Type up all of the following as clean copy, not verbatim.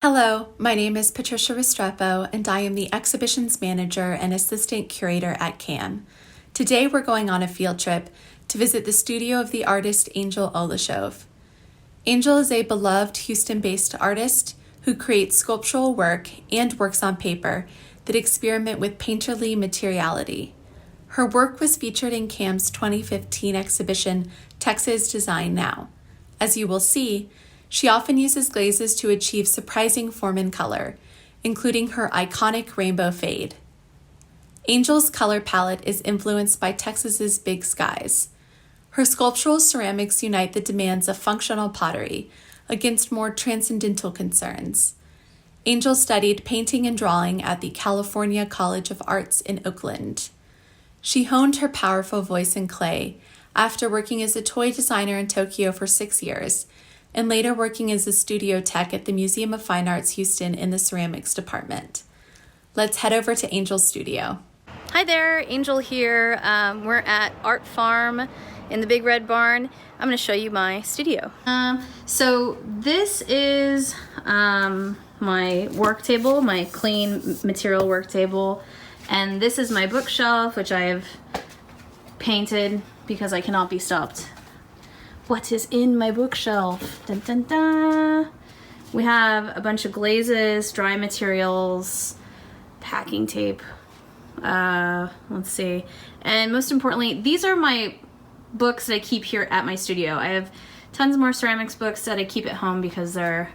Hello, my name is Patricia Restrepo, and I am the Exhibitions Manager and Assistant Curator at CAM. Today we're going on a field trip to visit the studio of the artist Angel Oloshove. Angel is a beloved Houston-based artist who creates sculptural work and works on paper that experiment with painterly materiality. Her work was featured in CAM's 2015 exhibition, Texas Design Now. As you will see, she often uses glazes to achieve surprising form and color, including her iconic rainbow fade. Angel's color palette is influenced by Texas's big skies. Her sculptural ceramics unite the demands of functional pottery against more transcendental concerns. Angel studied painting and drawing at the California College of Arts in Oakland. She honed her powerful voice in clay after working as a toy designer in Tokyo for 6 years, and later working as a studio tech at the Museum of Fine Arts Houston in the ceramics department. Let's head over to Angel's studio. Hi there, Angel here. We're at Art Farm in the Big Red Barn. I'm going to show you my studio. So this is my work table, my clean material work table, and this is my bookshelf, which I have painted because I cannot be stopped. What is in my bookshelf? Dun, dun, dun. We have a bunch of glazes, dry materials, packing tape. Let's see. And most importantly, these are my books that I keep here at my studio. I have tons more ceramics books that I keep at home because they're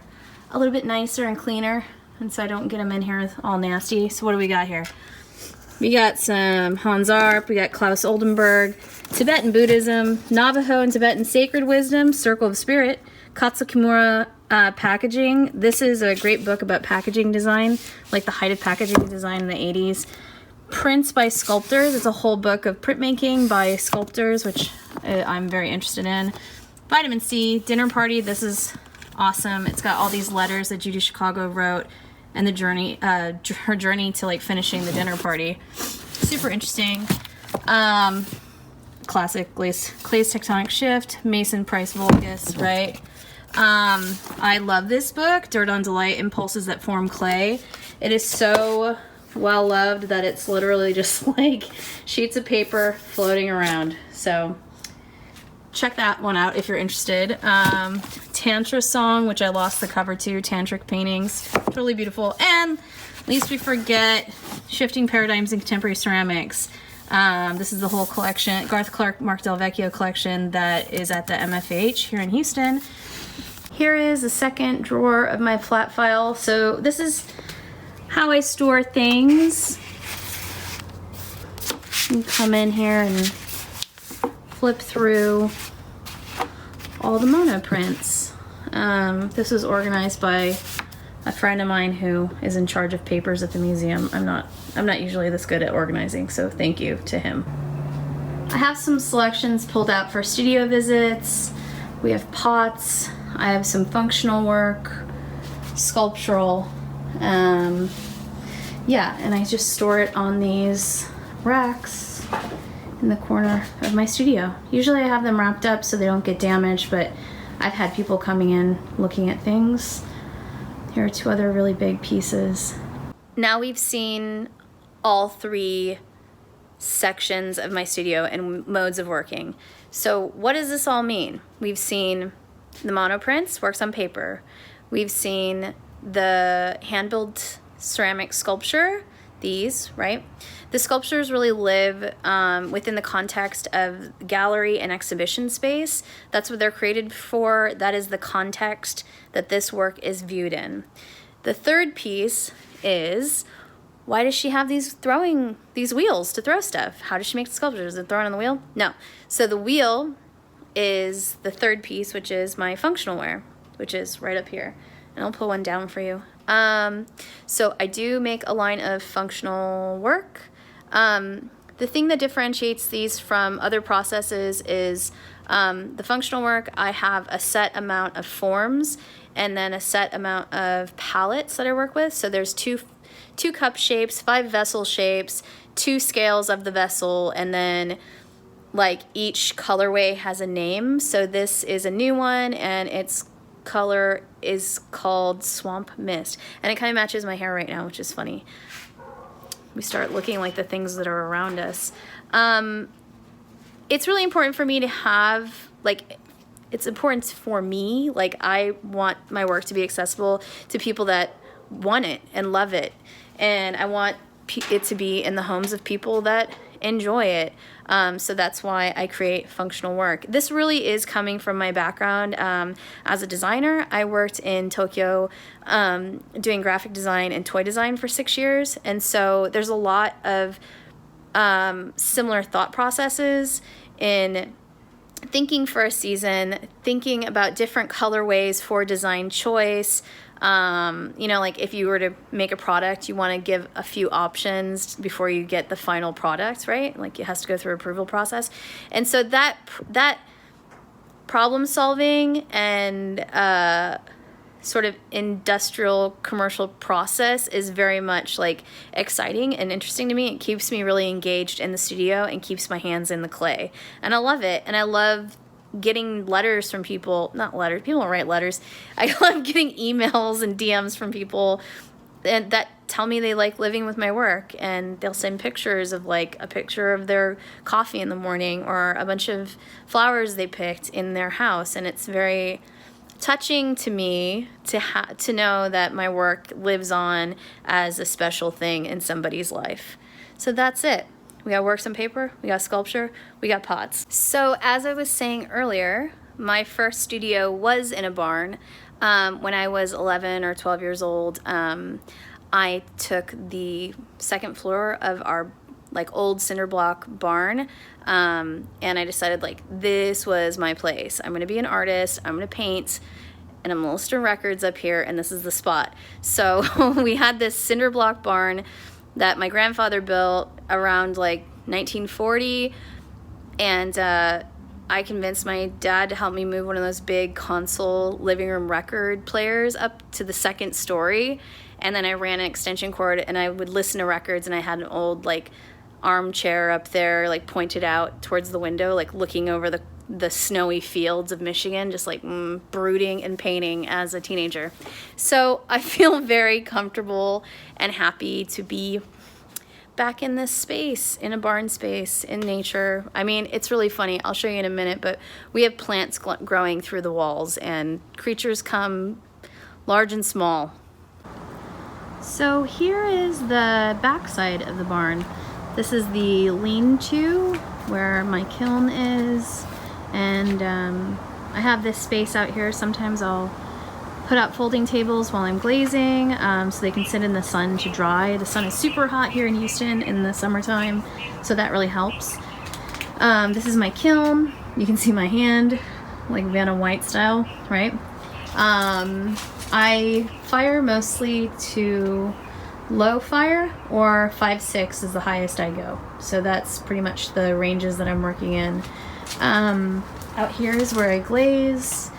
a little bit nicer and cleaner, and so I don't get them in here all nasty. So what do we got here? We got some Hans Arp, we got Klaus Oldenburg, Tibetan Buddhism, Navajo and Tibetan Sacred Wisdom, Circle of Spirit, Katsu Kimura packaging. This is a great book about packaging design, like the height of packaging design in the 80s. Prints by sculptors. It's a whole book of printmaking by sculptors, which I'm very interested in. Vitamin C, Dinner Party. This is awesome. It's got all these letters that Judy Chicago wrote and the journey, her journey to like finishing the dinner party. Super interesting. Classic Clay's Tectonic Shift, Mason Price Vulgus, right? I love this book, Dirt on Delight, Impulses That Form Clay. It is so well loved that it's literally just like sheets of paper floating around. So check that one out if you're interested. Tantra Song, which I lost the cover to, Tantric Paintings, totally beautiful. And least we forget, Shifting Paradigms in Contemporary Ceramics. This is the whole collection, Garth Clark, Mark Del Vecchio collection that is at the MFH here in Houston. Here is the second drawer of my flat file. So this is how I store things. You come in here and flip through all the monoprints. This was organized by a friend of mine who is in charge of papers at the museum. I'm not usually this good at organizing, so thank you to him. I have some selections pulled out for studio visits. We have pots. I have some functional work, sculptural. Yeah, and I just store it on these racks in the corner of my studio. Usually I have them wrapped up so they don't get damaged, but I've had people coming in looking at things. Here are two other really big pieces. Now we've seen all three sections of my studio and modes of working. So what does this all mean? We've seen the monoprints, works on paper. We've seen the hand-built ceramic sculpture, these, right? The sculptures really live within the context of gallery and exhibition space. That's what they're created for. That is the context that this work is viewed in. The third piece is, why does she have these wheels to throw stuff? How does she make the sculptures? Is it thrown on the wheel? No. So the wheel is the third piece, which is my functional wear, which is right up here. And I'll pull one down for you. So I do make a line of functional work. The thing that differentiates these from other processes is the functional work. I have a set amount of forms and then a set amount of palettes that I work with. So there's two cup shapes, 5 vessel shapes, 2 scales of the vessel, and then like each colorway has a name. So this is a new one, and it's color is called Swamp Mist, and it kind of matches my hair right now, which is funny. We start looking like the things that are around us. It's really important for me to have, like, it's important for me, like, I want my work to be accessible to people that want it and love it, and I want it to be in the homes of people that enjoy it. So that's why I create functional work. This really is coming from my background as a designer. I worked in Tokyo doing graphic design and toy design for 6 years, and so there's a lot of similar thought processes in thinking for a season, thinking about different colorways for design choice. You know, like if you were to make a product, you want to give a few options before you get the final product, right? Like it has to go through approval process. And so that problem solving and sort of industrial commercial process is very much like exciting and interesting to me. It keeps me really engaged in the studio and keeps my hands in the clay. And I love it. And I love getting letters from people, not letters, people don't write letters. I love getting emails and DMs from people that tell me they like living with my work, and they'll send pictures of like a picture of their coffee in the morning or a bunch of flowers they picked in their house. And it's very touching to me to know that my work lives on as a special thing in somebody's life. So that's it. We got works on paper, we got sculpture, we got pots. So as I was saying earlier, my first studio was in a barn. When I was 11 or 12 years old, I took the second floor of our like old cinder block barn, and I decided like this was my place. I'm gonna be an artist, I'm gonna paint, and I'm gonna listen to records up here, and this is the spot. So we had this cinder block barn that my grandfather built around like 1940, and I convinced my dad to help me move one of those big console living room record players up to the second story, and then I ran an extension cord and I would listen to records, and I had an old like armchair up there like pointed out towards the window, like looking over the snowy fields of Michigan, just like brooding and painting as a teenager. So I feel very comfortable and happy to be back in this space, in a barn space, in nature. I mean, it's really funny. I'll show you in a minute, but we have plants growing through the walls, and creatures come large and small. So here is the back side of the barn. This is the lean-to where my kiln is, and I have this space out here. Sometimes I'll put out folding tables while I'm glazing so they can sit in the sun to dry. The sun is super hot here in Houston in the summertime, so that really helps. This is my kiln. You can see my hand, like Vanna White style, right? I fire mostly to low fire, or 5-6 is the highest I go. So that's pretty much the ranges that I'm working in. Out here is where I glaze.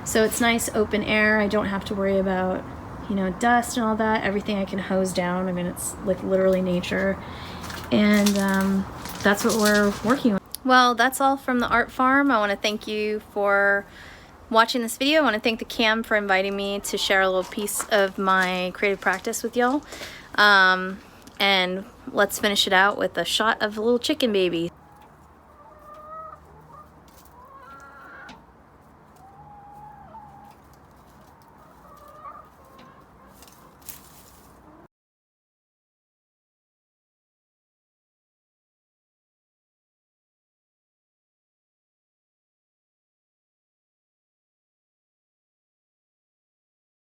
So it's nice open air. I don't have to worry about, you know, dust and all that. Everything I can hose down. I mean, it's like literally nature. And that's what we're working with. Well, that's all from the art farm. I want to thank you for watching this video. I want to thank the CAM for inviting me to share a little piece of my creative practice with y'all. And let's finish it out with a shot of a little chicken baby.